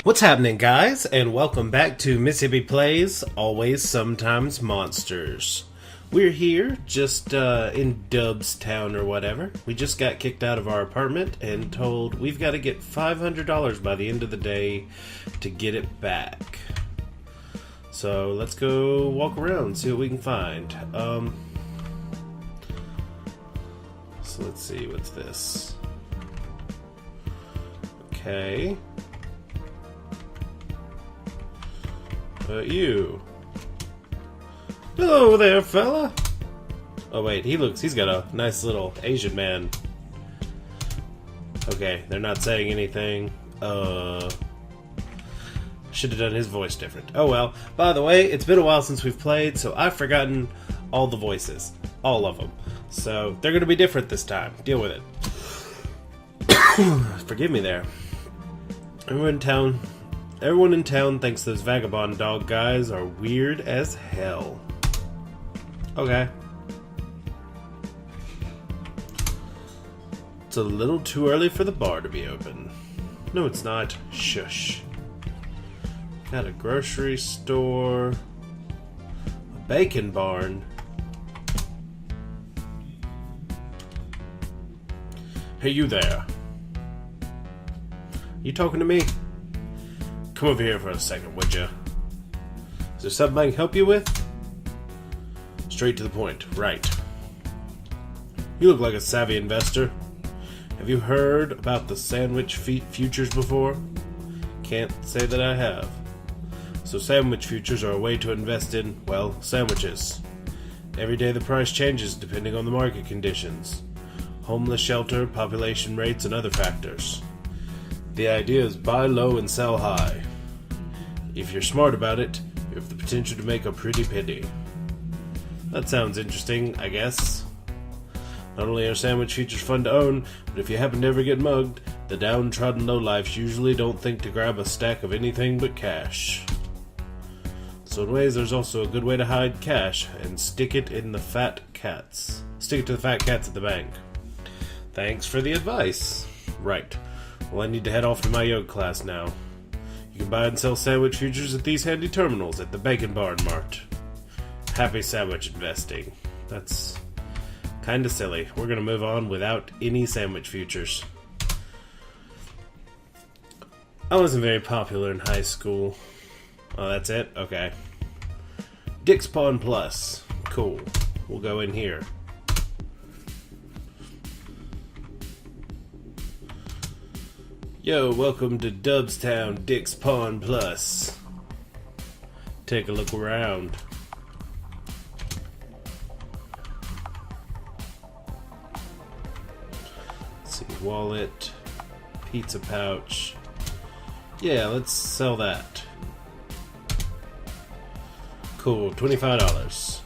What's happening, guys, and welcome back to Mississippi Plays Always Sometimes Monsters. We're here just in Dubstown or whatever. We just got kicked out of our apartment and told we've got to get $500 by the end of the day to get it back. So let's go walk around, see what we can find. So let's see, what's this? Okay. You. Hello there, fella. Oh wait, he's got a nice little Asian man. Okay, they're not saying anything. Should have done his voice different. Oh well. By the way, it's been a while since we've played, so I've forgotten all the voices. All of them. So, they're gonna be different this time. Deal with it. Forgive me there. Everyone in town thinks those vagabond dog guys are weird as hell. Okay. It's a little too early for the bar to be open. No, it's not. Shush. Got a grocery store. A bacon barn. Hey, you there. You talking to me? Come over here for a second, would you? Is there something I can help you with? Straight to the point, right. You look like a savvy investor. Have you heard about the sandwich futures before? Can't say that I have. So sandwich futures are a way to invest in, well, sandwiches. Every day the price changes depending on the market conditions. Homeless shelter, population rates, and other factors. The idea is buy low and sell high. If you're smart about it, you have the potential to make a pretty penny. That sounds interesting, I guess. Not only are sandwich futures fun to own, but if you happen to ever get mugged, the downtrodden lowlifes usually don't think to grab a stack of anything but cash. So in ways, there's also a good way to hide cash and stick it to the fat cats at the bank. Thanks for the advice. Right. Well, I need to head off to my yoga class now. You can buy and sell sandwich futures at these handy terminals at the Bacon Barn Mart. Happy sandwich investing. That's kinda silly. We're gonna move on without any sandwich futures. I wasn't very popular in high school. Oh, that's it? Okay. Dick's Pawn Plus. Cool. We'll go in here. Yo, welcome to Dubstown, Dick's Pawn Plus. Take a look around. Let's see, wallet, pizza pouch. Yeah, let's sell that. Cool, $25.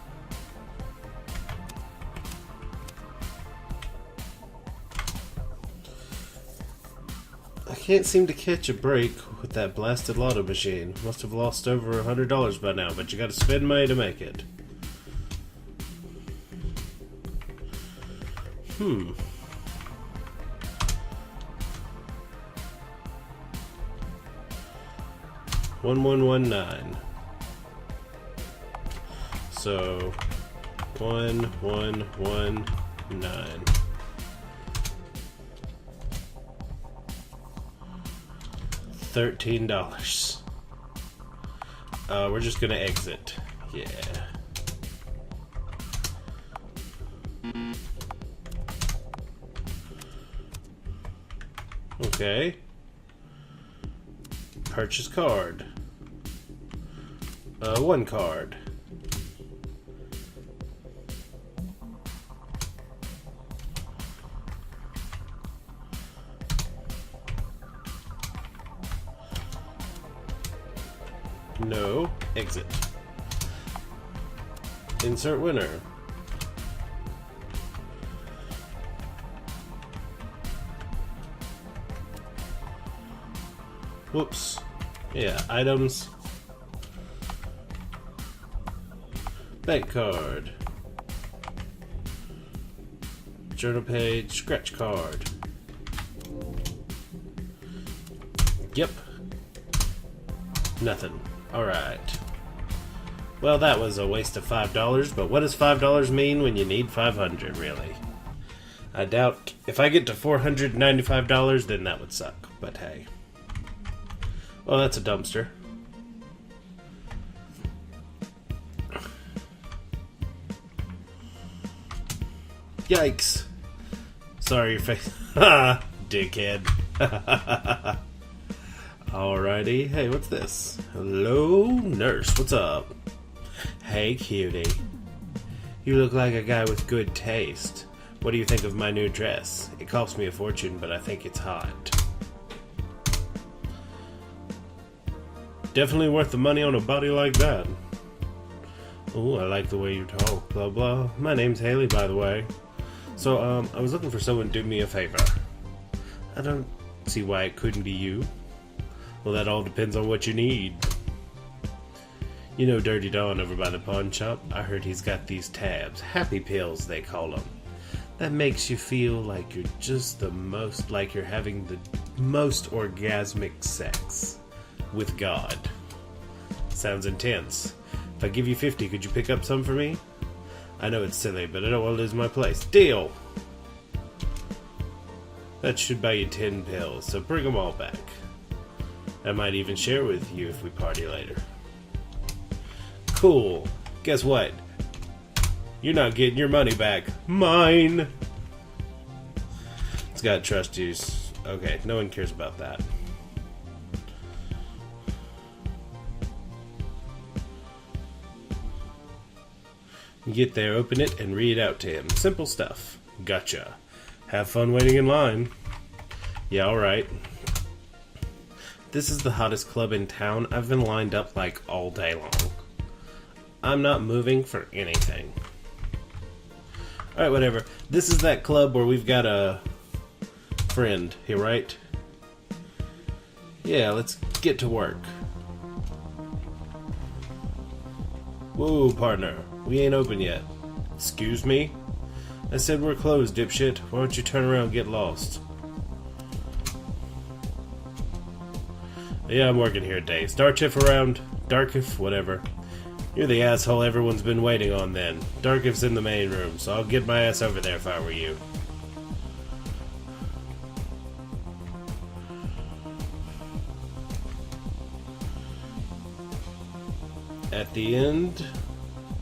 I can't seem to catch a break with that blasted lotto machine. Must have lost over $100 by now, but you gotta spend money to make it. 1119. So 1119. $13. We're just gonna exit. Yeah. Okay. Purchase card. One card. No. Exit. Insert winner. Whoops. Yeah, items. Bank card. Journal page, scratch card. Yep. Nothing. Alright. Well, that was a waste of $5, but what does $5 mean when you need 500, really? I doubt if I get to $495, then that would suck, but hey. Well, that's a dumpster. Yikes. Sorry, your face. Ha! Dickhead. Alrighty. Hey, what's this? Hello, nurse. What's up? Hey, cutie. You look like a guy with good taste. What do you think of my new dress? It cost me a fortune, but I think it's hot. Definitely worth the money on a body like that. Ooh, I like the way you talk. Blah, blah. My name's Haley, by the way. So, I was looking for someone to do me a favor. I don't see why it couldn't be you. Well, that all depends on what you need. You know Dirty Don over by the pawn shop? I heard he's got these tabs. Happy pills, they call them. That makes you feel like you're just the most, like you're having the most orgasmic sex with God. Sounds intense. If I give you 50, could you pick up some for me? I know it's silly, but I don't want to lose my place. Deal! That should buy you 10 pills, so bring them all back. I might even share with you if we party later. Cool. Guess what? You're not getting your money back. Mine! It's got trust juice. Okay, no one cares about that. You get there, open it, and read it out to him. Simple stuff. Gotcha. Have fun waiting in line. Yeah, alright. This is the hottest club in town. I've been lined up like all day long. I'm not moving for anything. Alright, whatever. This is that club where we've got a friend here, right? Yeah, let's get to work. Whoa, partner. We ain't open yet. Excuse me? I said we're closed, dipshit. Why don't you turn around and get lost? Yeah, I'm working here today. Start shift around Darkiff, whatever. You're the asshole everyone's been waiting on then. Darkiff's in the main room, so I'll get my ass over there if I were you. At the end,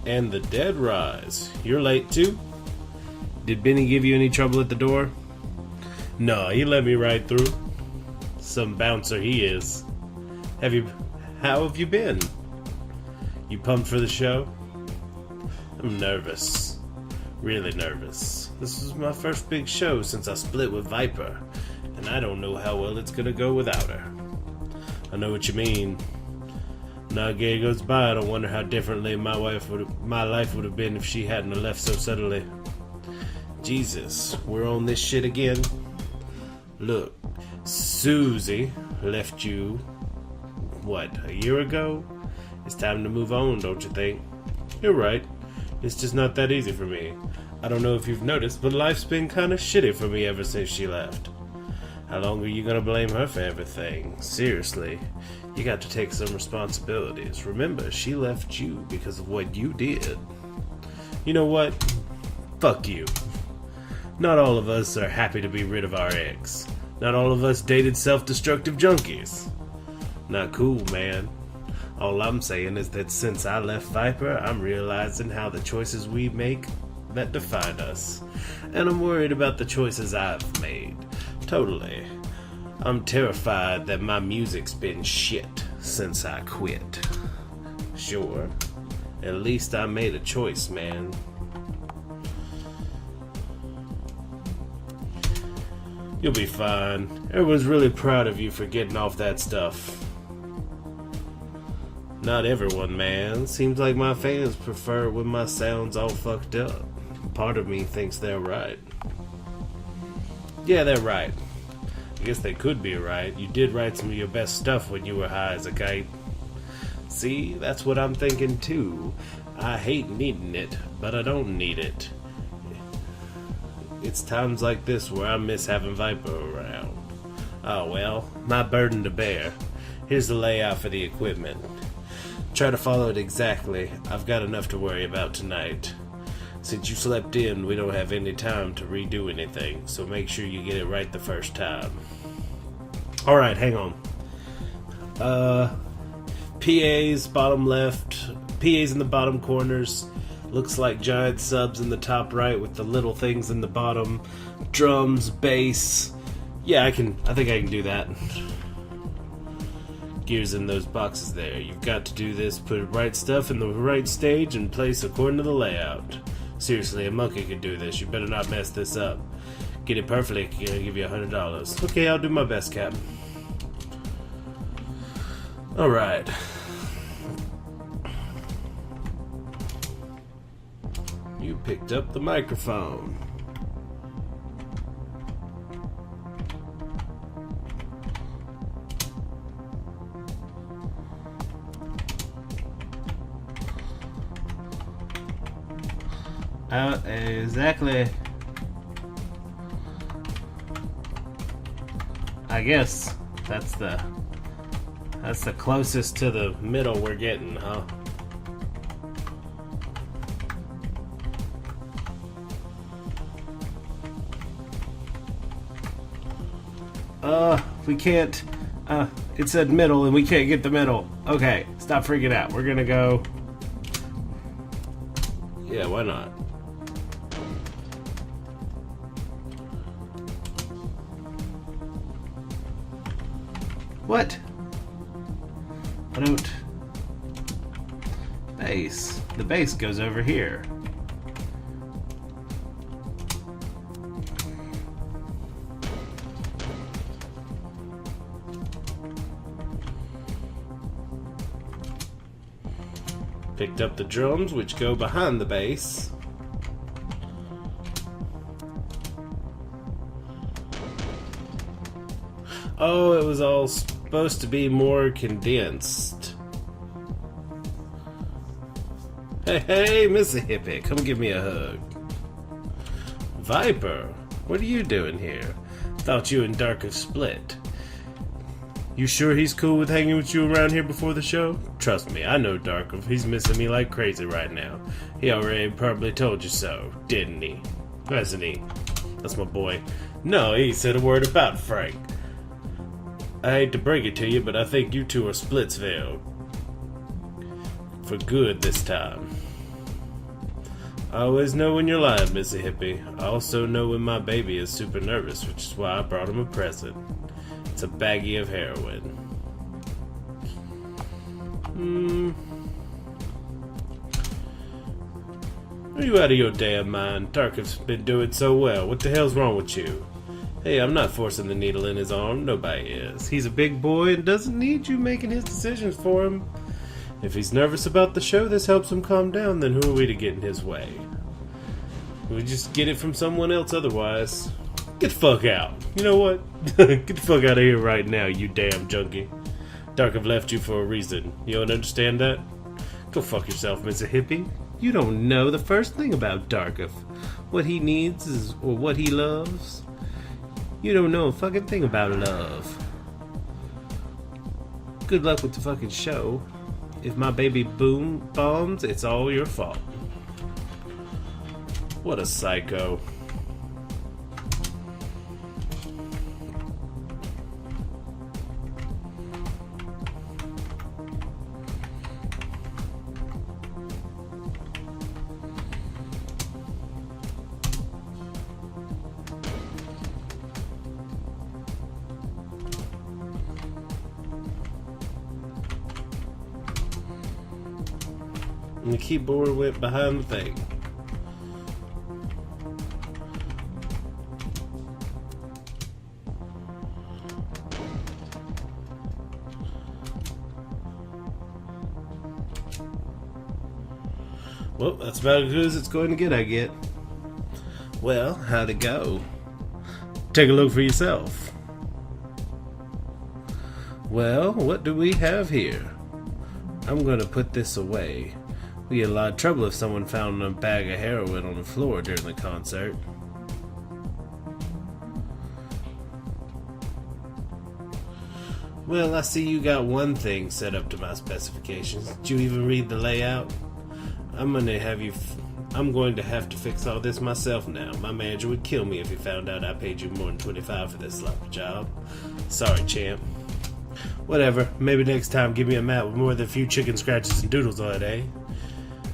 and the dead rise. You're late too? Did Benny give you any trouble at the door? No, he let me right through. Some bouncer he is. How have you been? You pumped for the show? I'm nervous. Really nervous. This is my first big show since I split with Viper, and I don't know how well it's gonna go without her. I know what you mean. Now a day goes by, I don't wonder how differently my life would have been if she hadn't have left so suddenly. Jesus, we're on this shit again. Look, Susie left you, what, a year ago? It's time to move on, don't you think? You're right. It's just not that easy for me. I don't know if you've noticed, but life's been kind of shitty for me ever since she left. How long are you gonna blame her for everything? Seriously, you got to take some responsibilities. Remember, she left you because of what you did. You know what? Fuck you. Not all of us are happy to be rid of our ex. Not all of us dated self-destructive junkies. Not cool, man. All I'm saying is that since I left Viper, I'm realizing how the choices we make that define us. And I'm worried about the choices I've made. Totally. I'm terrified that my music's been shit since I quit. Sure. At least I made a choice, man. You'll be fine. Everyone's really proud of you for getting off that stuff. Not everyone, man. Seems like my fans prefer it when my sound's all fucked up. Part of me thinks they're right. Yeah, they're right. I guess they could be right. You did write some of your best stuff when you were high as a kite. See, that's what I'm thinking too. I hate needing it, but I don't need it. It's times like this where I miss having Viper around. Oh well, my burden to bear. Here's the layout for the equipment. Try to follow it exactly. I've got enough to worry about tonight. Since you slept in, we don't have any time to redo anything, so make sure you get it right the first time. Alright, hang on. PAs, bottom left. PAs in the bottom corners. Looks like giant subs in the top right with the little things in the bottom. Drums, bass. Yeah, I think I can do that. Gears in those boxes there. You've got to do this, put the right stuff in the right stage and place according to the layout. Seriously, a monkey could do this. You better not mess this up. Get it perfectly, I'll give you $100. Okay, I'll do my best, Captain. Alright. You picked up the microphone. Exactly. I guess that's the closest to the middle we're getting, huh? We can't, it said middle and we can't get the middle. Okay, stop freaking out. We're gonna go. Yeah, why not? What? I don't. Base. The base goes over here. Picked up the drums, which go behind the bass. Oh, it was all supposed to be more condensed. Hey, missahippy, come give me a hug. Viper, what are you doing here? Thought you and Dark have split. You sure he's cool with hanging with you around here before the show? Trust me, I know Darkov. He's missing me like crazy right now. He already probably told you so, didn't he? Hasn't he? That's my boy. No, he said a word about Frank. I hate to break it to you, but I think you two are Splitsville. For good this time. I always know when you're lying, missahippy. I also know when my baby is super nervous, which is why I brought him a present. It's a baggie of heroin. Are you out of your damn mind? Tarkov's been doing so well. What the hell's wrong with you? Hey, I'm not forcing the needle in his arm. Nobody is. He's a big boy and doesn't need you making his decisions for him. If he's nervous about the show, this helps him calm down, then who are we to get in his way? We just get it from someone else otherwise. Get the fuck out. You know what? Get the fuck out of here right now, you damn junkie. Darkov left you for a reason. You don't understand that? Go fuck yourself, missahippy. You don't know the first thing about Darkov. What he needs is, or what he loves. You don't know a fucking thing about love. Good luck with the fucking show. If my baby bombs, it's all your fault. What a psycho. And the keyboard went behind the thing. Well, that's about as good as it's going to get, I get. Well, how'd it go? Take a look for yourself. Well, what do we have here? I'm going to put this away. We get a lot of trouble if someone found a bag of heroin on the floor during the concert. Well, I see you got one thing set up to my specifications. Did you even read the layout? I'm going to have to fix all this myself now. My manager would kill me if he found out I paid you more than $25 for this sloppy job. Sorry, champ. Whatever. Maybe next time give me a map with more than a few chicken scratches and doodles on it, eh?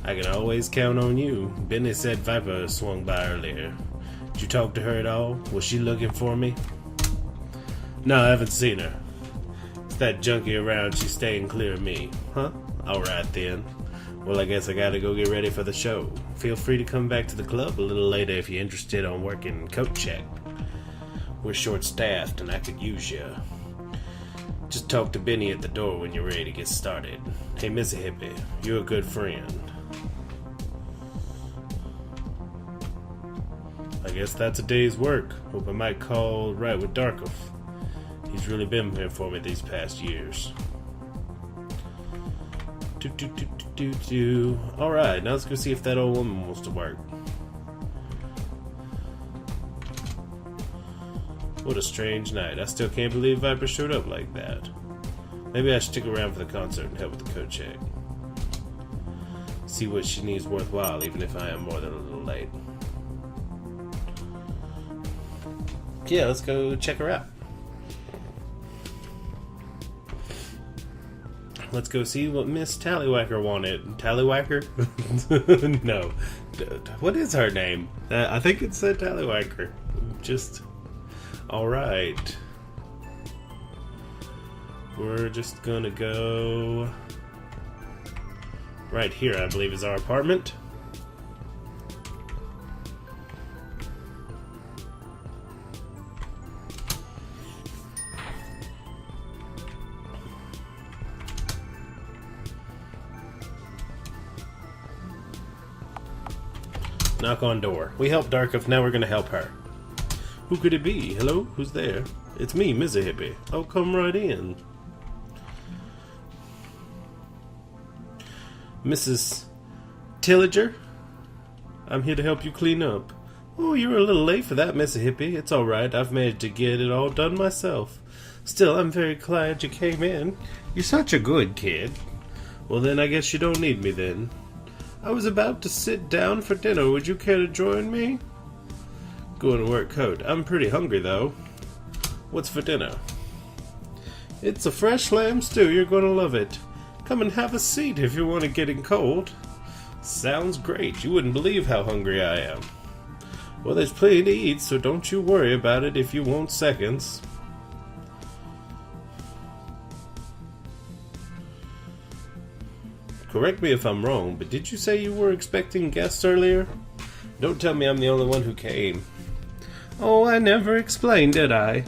I can always count on you. Benny said Viper swung by earlier. Did you talk to her at all? Was she looking for me? No, I haven't seen her. It's that junkie around. She's staying clear of me. Huh? Alright then. Well, I guess I gotta go get ready for the show. Feel free to come back to the club a little later if you're interested on working coat check. We're short-staffed and I could use you. Just talk to Benny at the door when you're ready to get started. Hey, Missahippy, you're a good friend. I guess that's a day's work. Hope I might call right with Darkov. He's really been here for me these past years. Alright, now let's go see if that old woman wants to work. What a strange night. I still can't believe Viper showed up like that. Maybe I should stick around for the concert and help with the code check. See what she needs worthwhile, even if I am more than a little late. Yeah, let's go check her out. Let's go see what Miss Tallywhacker wanted. Tallywhacker? No. What is her name? I think it said Tallywhacker. Just... Alright. We're just gonna go... Right here, I believe, is our apartment. Knock on door. We helped Darkov, now we're gonna help her. Who could it be? Hello? Who's there? It's me, Missahippy. Oh, come right in. Mrs. Tilliger? I'm here to help you clean up. Oh, you were a little late for that, Missahippy. It's alright, I've managed to get it all done myself. Still, I'm very glad you came in. You're such a good kid. Well then, I guess you don't need me then. I was about to sit down for dinner. Would you care to join me? Going to work coat. I'm pretty hungry, though. What's for dinner? It's a fresh lamb stew. You're going to love it. Come and have a seat if you want it getting cold. Sounds great. You wouldn't believe how hungry I am. Well, there's plenty to eat, so don't you worry about it if you want seconds. Correct me if I'm wrong, but did you say you were expecting guests earlier? Don't tell me I'm the only one who came. Oh, I never explained, did I?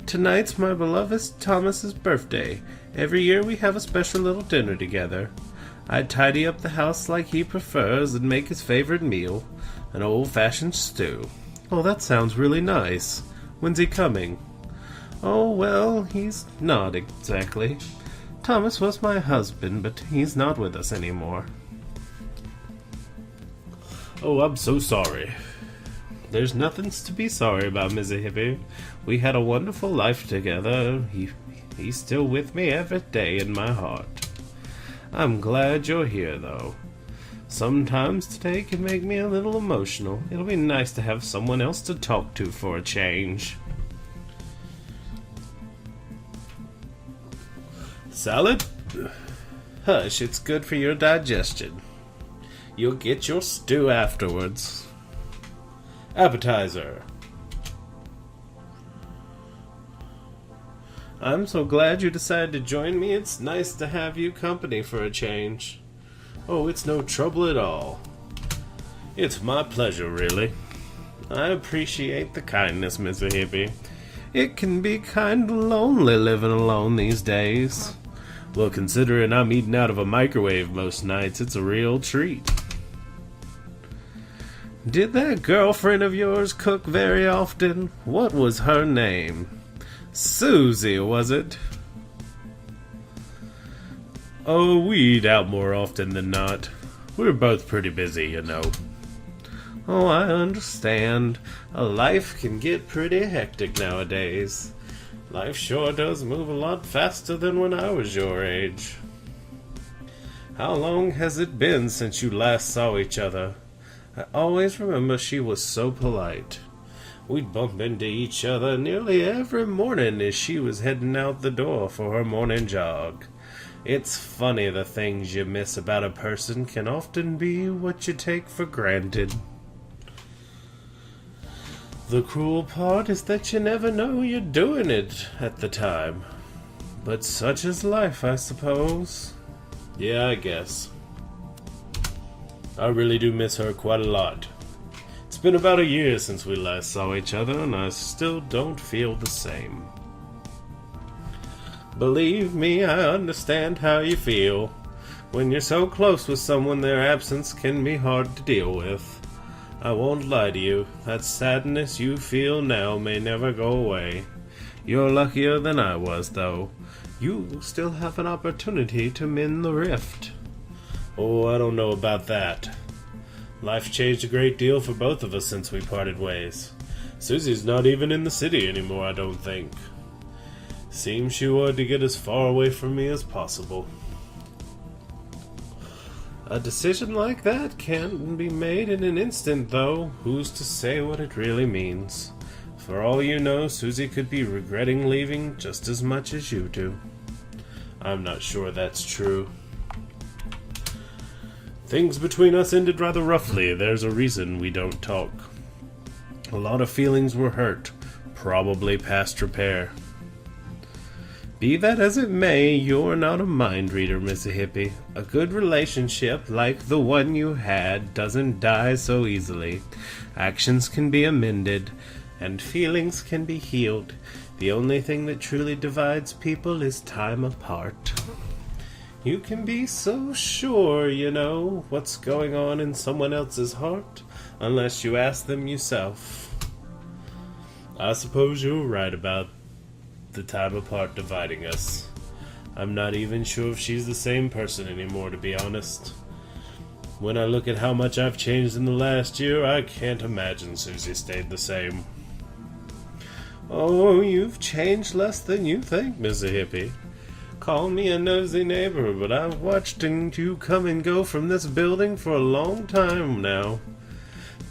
Tonight's my beloved Thomas's birthday. Every year we have a special little dinner together. I tidy up the house like he prefers and make his favorite meal, an old-fashioned stew. Oh, that sounds really nice. When's he coming? Oh, well, he's not exactly. Thomas was my husband, but he's not with us anymore. Oh, I'm so sorry. There's nothing to be sorry about, Missahippy. We had a wonderful life together. He's still with me every day in my heart. I'm glad you're here, though. Sometimes today can make me a little emotional. It'll be nice to have someone else to talk to for a change. Salad? Hush, it's good for your digestion. You'll get your stew afterwards. Appetizer. I'm so glad you decided to join me. It's nice to have you company for a change. Oh, it's no trouble at all. It's my pleasure, really. I appreciate the kindness, Missahippy. It can be kind of lonely living alone these days. Well, considering I'm eating out of a microwave most nights, it's a real treat. Did that girlfriend of yours cook very often? What was her name? Susie, was it? Oh, we eat out more often than not. We're both pretty busy, you know. Oh, I understand. A life can get pretty hectic nowadays. Life sure does move a lot faster than when I was your age. How long has it been since you last saw each other? I always remember she was so polite. We'd bump into each other nearly every morning as she was heading out the door for her morning jog. It's funny the things you miss about a person can often be what you take for granted. The cruel part is that you never know you're doing it at the time. But such is life, I suppose. Yeah, I guess. I really do miss her quite a lot. It's been about a year since we last saw each other, and I still don't feel the same. Believe me, I understand how you feel. When you're so close with someone, their absence can be hard to deal with. I won't lie to you, that sadness you feel now may never go away. You're luckier than I was, though. You still have an opportunity to mend the rift. Oh, I don't know about that. Life changed a great deal for both of us since we parted ways. Susie's not even in the city anymore, I don't think. Seems she wanted to get as far away from me as possible. A decision like that can't be made in an instant, though. Who's to say what it really means? For all you know, Susie could be regretting leaving just as much as you do. I'm not sure that's true. Things between us ended rather roughly. There's a reason we don't talk. A lot of feelings were hurt, probably past repair. Be that as it may, you're not a mind reader, Missahippy. A good relationship like the one you had doesn't die so easily. Actions can be amended, and feelings can be healed. The only thing that truly divides people is time apart. You can be so sure you know what's going on in someone else's heart, unless you ask them yourself. I suppose you're right about the time apart dividing us. I'm not even sure if she's the same person anymore, to be honest. When I look at how much I've changed in the last year, I can't imagine Susie stayed the same. Oh, you've changed less than you think, Missahippy. Call me a nosy neighbor, but I've watched you come and go from this building for a long time now.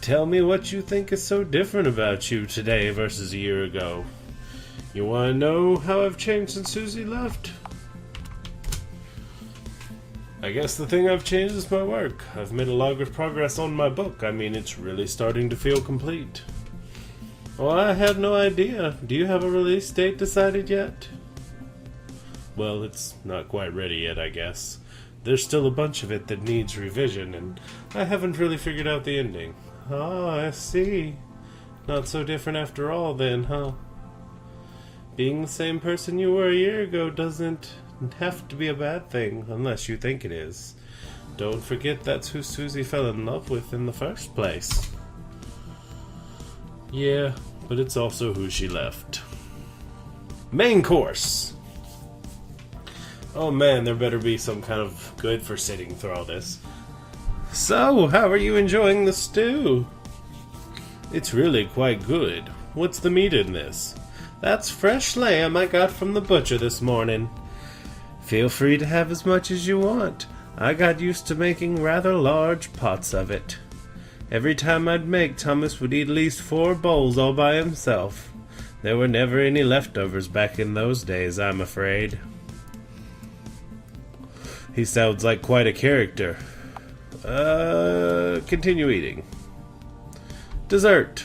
Tell me what you think is so different about you today versus a year ago. You want to know how I've changed since Susie left? I guess the thing I've changed is my work. I've made a lot of progress on my book. I mean, it's really starting to feel complete. Oh, I had no idea. Do you have a release date decided yet? Well, it's not quite ready yet, I guess. There's still a bunch of it that needs revision, and I haven't really figured out the ending. Ah, I see. Not so different after all, then, huh? Being the same person you were a year ago doesn't have to be a bad thing, unless you think it is. Don't forget that's who Susie fell in love with in the first place. Yeah, but it's also who she left. Main course! Oh man, there better be some kind of good for sitting through all this. So, how are you enjoying the stew? It's really quite good. What's the meat in this? That's fresh lamb I got from the butcher this morning. Feel free to have as much as you want. I got used to making rather large pots of it. Every time I'd make, Thomas would eat at least 4 bowls all by himself. There were never any leftovers back in those days, I'm afraid. He sounds like quite a character. Continue eating. Dessert.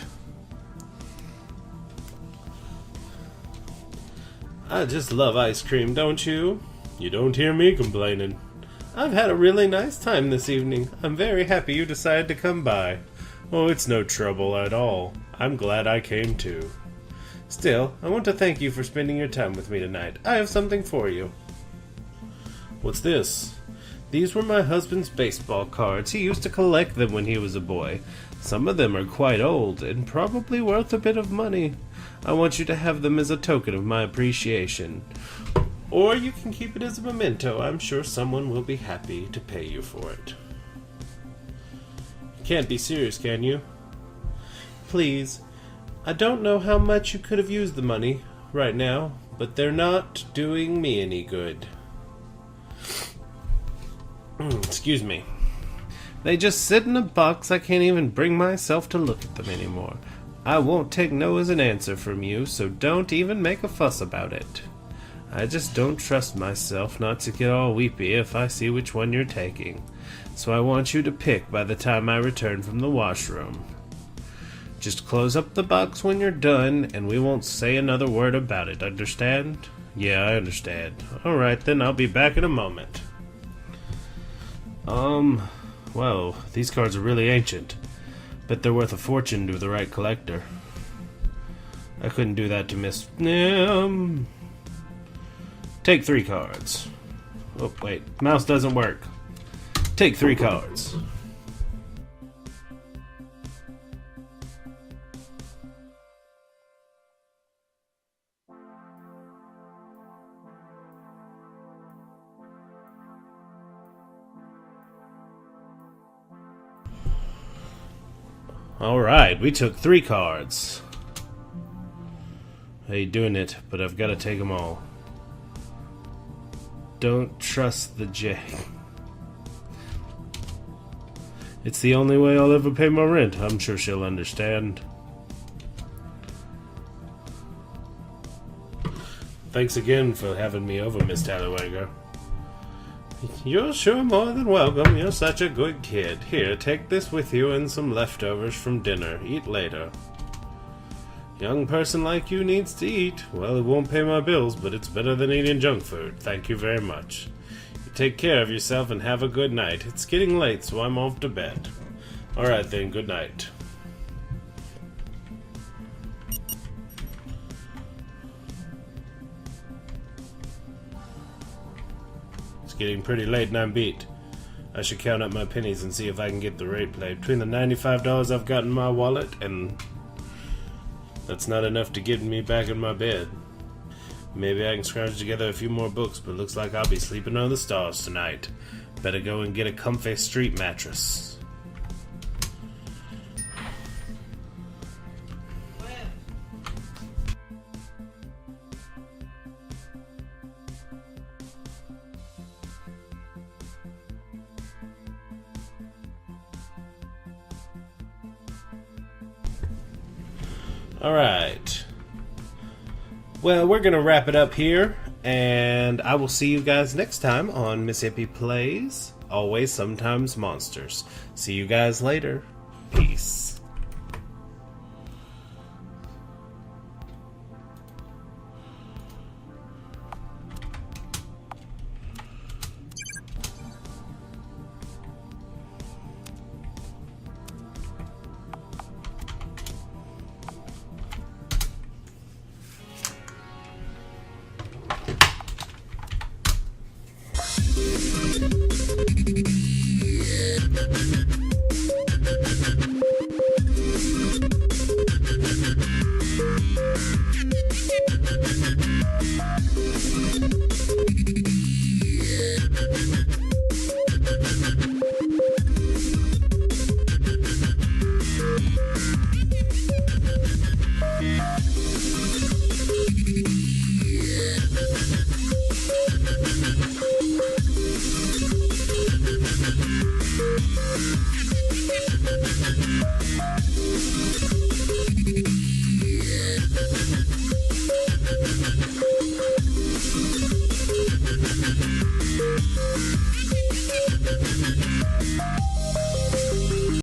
I just love ice cream, don't you? You don't hear me complaining. I've had a really nice time this evening. I'm very happy you decided to come by. Oh, it's no trouble at all. I'm glad I came too. Still, I want to thank you for spending your time with me tonight. I have something for you. What's this? These were my husband's baseball cards. He used to collect them when he was a boy. Some of them are quite old and probably worth a bit of money. I want you to have them as a token of my appreciation. Or you can keep it as a memento. I'm sure someone will be happy to pay you for it. You can't be serious, can you? Please. I don't know how much you could have used the money. right now, but they're not doing me any good. Excuse me. They just sit in a box. I can't even bring myself to look at them anymore. I won't take no as an answer from you, so don't even make a fuss about it. I just don't trust myself not to get all weepy if I see which one you're taking. So I want you to pick by the time I return from the washroom. Just close up the box when you're done, and we won't say another word about it, understand? Yeah, I understand. Alright, then I'll be back in a moment. Well, these cards are really ancient. Bet they're worth a fortune to the right collector. I couldn't do that to Miss... Take 3 cards. Oh, wait. Mouse doesn't work. Take 3 cards. Alright, we took 3 cards. I ain't doing it, but I've got to take them all. Don't trust the J. It's the only way I'll ever pay my rent. I'm sure she'll understand. Thanks again for having me over, Miss Tallywager. You're sure more than welcome. You're such a good kid. Here, take this with you and some leftovers from dinner. Eat later. Young person like you needs to eat. Well, it won't pay my bills, but it's better than eating junk food. Thank you very much. You take care of yourself and have a good night. It's getting late, so I'm off to bed. Alright then, good night. It's getting pretty late and I'm beat. I should count up my pennies and see if I can get the rate play. Between the $95 I've got in my wallet and... that's not enough to get me back in my bed. Maybe I can scrounge together a few more books, but looks like I'll be sleeping on the stars tonight. Better go and get a comfy street mattress. Alright. Well, we're going to wrap it up here, and I will see you guys next time on Mississippi Plays Always Sometimes Monsters. See you guys later. Peace.